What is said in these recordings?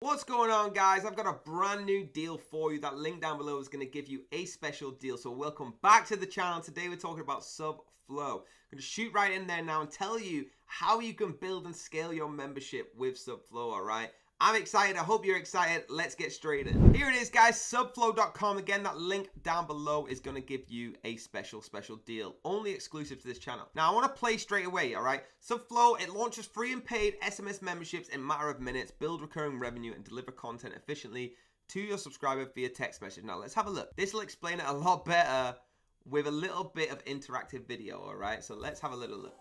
What's going on, guys? I've got a brand new deal for you. That link down below is going to give you a special deal. So welcome back to the channel. Today we're talking about Subflow. I'm going to shoot right in there now and tell you how you can build and scale your membership with Subflow, all right? I'm excited. I hope you're excited. Let's get straight in. Here it is, guys. Subflow.com. Again, that link down below is going to give you a special deal. Only exclusive to this channel. Now, I want to play straight away, all right? Subflow, it launches free and paid SMS memberships in a matter of minutes, build recurring revenue, and deliver content efficiently to your subscriber via text message. Now, let's have a look. This will explain it a lot better with a little bit of interactive video, all right? So let's have a little look.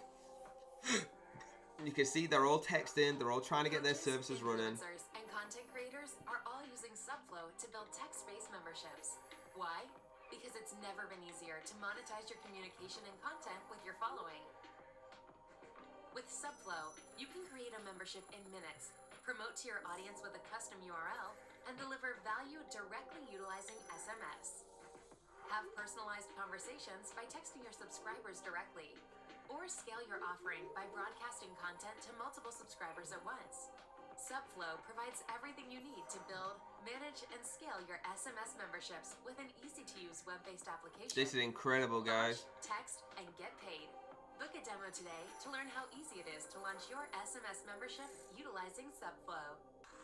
You can see they're all texting, they're all trying to get their services running. Influencers and content creators are all using Subflow to build text-based memberships. Why? Because it's never been easier to monetize your communication and content with your following. With Subflow, you can create a membership in minutes, promote to your audience with a custom URL, and deliver value directly utilizing SMS. Have personalized conversations by texting your subscribers directly. Or scale your offering by broadcasting content to multiple subscribers at once. Subflow provides everything you need to build, manage, and scale your SMS memberships with an easy-to-use web-based application. This is incredible, guys. Launch, text, and get paid. Book a demo today to learn how easy it is to launch your SMS membership utilizing Subflow.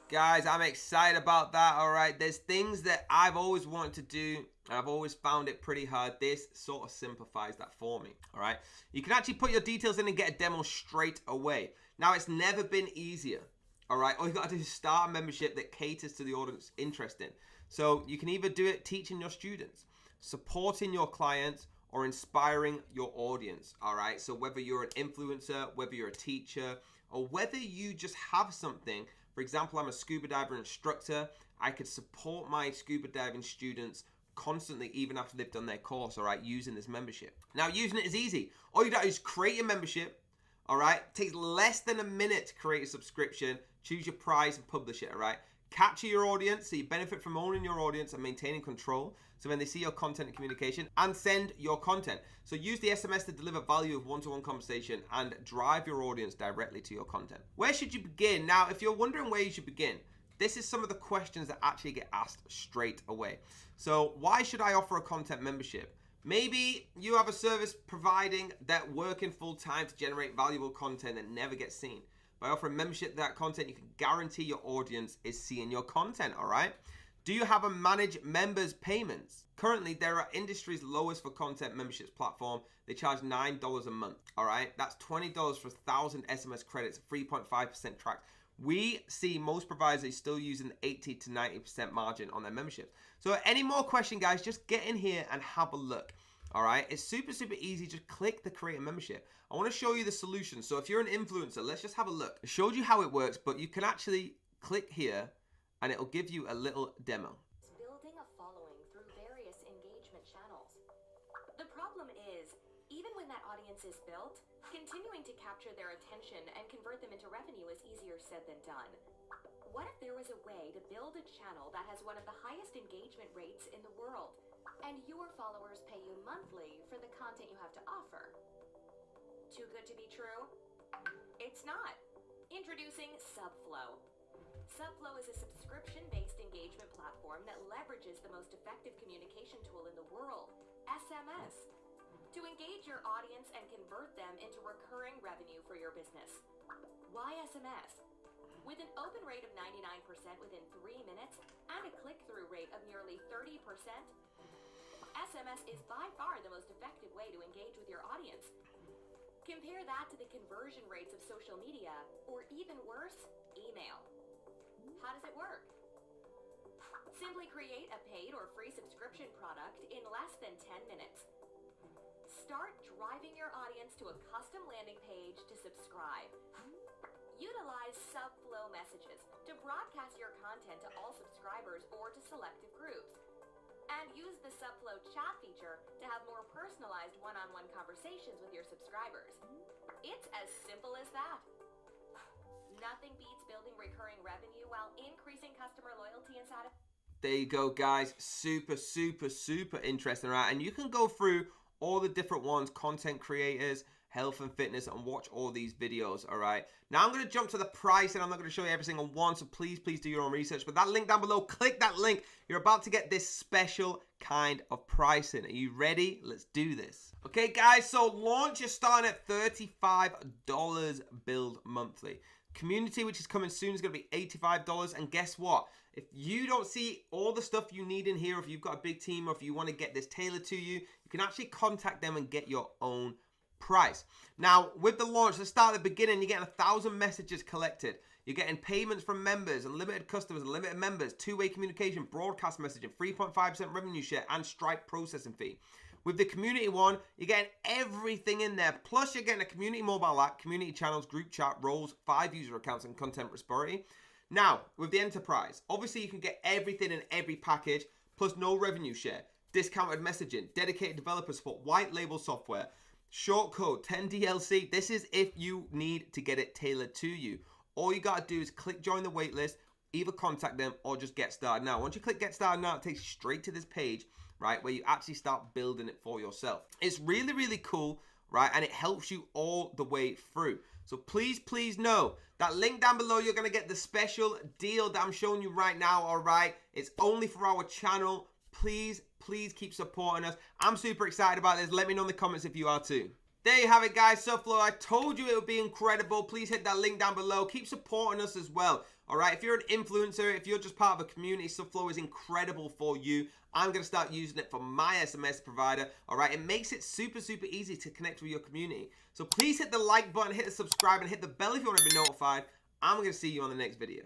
Guys, I'm excited about that, all right? There's things that I've always wanted to do, and I've always found it pretty hard. This sort of simplifies that for me, all right? You can actually put your details in and get a demo straight away. Now, it's never been easier, all right? All you got to do is start a membership that caters to the audience interested. So you can either do it teaching your students, supporting your clients, or inspiring your audience, all right? So whether you're an influencer, whether you're a teacher, or whether you just have something. For example, I'm a scuba diver instructor. I could support my scuba diving students constantly, even after they've done their course, all right, using this membership. Now, using it is easy. All you got to do is create your membership, all right? It takes less than a minute to create a subscription, choose your price, and publish it, all right? Capture your audience so you benefit from owning your audience and maintaining control. So when they see your content and communication, and send your content. So use the SMS to deliver value of one-to-one conversation and drive your audience directly to your content. Where should you begin? Now, if you're wondering where you should begin, this is some of the questions that actually get asked straight away. So why should I offer a content membership? Maybe you have a service providing that working full-time to generate valuable content that never gets seen. By offering membership to that content, you can guarantee your audience is seeing your content, all right? Do you have a managed members payments? Currently, there are industry's lowest for content memberships platform. They charge $9 a month, all right? That's $20 for 1,000 SMS credits, 3.5% tracked. We see most providers are still using 80 to 90% margin on their memberships. So any more question, guys, just get in here and have a look. All right, it's super easy. Just click the create a membership. I want to show you the solution. So if you're an influencer, let's just have a look. I showed you how it works, but you can actually click here and it'll give you a little demo. Building a following through various engagement channels. The problem is, even when that audience is built, continuing to capture their attention and convert them into revenue is easier said than done. What if there was a way to build a channel that has one of the highest engagement rates in the world, and your followers pay you monthly for the content you have to offer? Too good to be true? It's not. Introducing Subflow. Subflow is a subscription-based engagement platform that leverages the most effective communication tool in the world, SMS, to engage your audience and convert them into recurring revenue for your business. Why SMS? With an open rate of 99% within 3 minutes and a click-through rate of nearly 30%, SMS is by far the most effective way to engage with your audience. Compare that to the conversion rates of social media, or even worse, email. How does it work? Simply create a paid or free subscription product in less than 10 minutes. Start driving your audience to a custom landing page to subscribe. Utilize Subflow messages to broadcast your content to all subscribers or to selective groups. And use the Subflow chat feature to have more personalized one-on-one conversations with your subscribers. It's as simple as that. Nothing beats building recurring revenue while increasing customer loyalty and satisfaction. There you go, guys. Super interesting, right? And you can go through all the different ones, content creators, health and fitness and watch all these videos, all right? Now I'm going to jump to the price, and I'm not going to show you every single one, so please do your own research. But that link down below, click that link. You're about to get this special kind of pricing. Are you ready? Let's do this. Okay, guys, so launch is starting at $35 billed monthly. Community, which is coming soon, is going to be $85. And guess what? If you don't see all the stuff you need in here, if you've got a big team, or if you want to get this tailored to you, you can actually contact them and get your own price. Now, with the launch, let's start at the beginning. You're getting 1,000 messages collected. You're getting payments from members, unlimited customers, unlimited members, two-way communication, broadcast messaging, 3.5% revenue share, and Stripe processing fee. With the community one, you're getting everything in there. Plus, you're getting a community mobile app, community channels, group chat, roles, 5 user accounts, and content prosperity. Now, with the enterprise, obviously you can get everything in every package, plus no revenue share, discounted messaging, dedicated developer support, white label software, short code, 10 DLC. This is if you need to get it tailored to you. All you got to do is click join the waitlist, either contact them or just get started now. Once you click get started now, it takes you straight to this page, right, where you actually start building it for yourself. It's really cool, right, and it helps you all the way through. So please know that link down below, you're going to get the special deal that I'm showing you right now, all right? It's only for our channel. Please keep supporting us. I'm super excited about this. Let me know in the comments if you are too. There you have it, guys. Subflow, I told you it would be incredible. Please hit that link down below. Keep supporting us as well. All right, if you're an influencer, if you're just part of a community, Subflow is incredible for you. I'm going to start using it for my SMS provider. All right, it makes it super easy to connect with your community. So please hit the like button, hit the subscribe, and hit the bell if you want to be notified. I'm going to see you on the next video.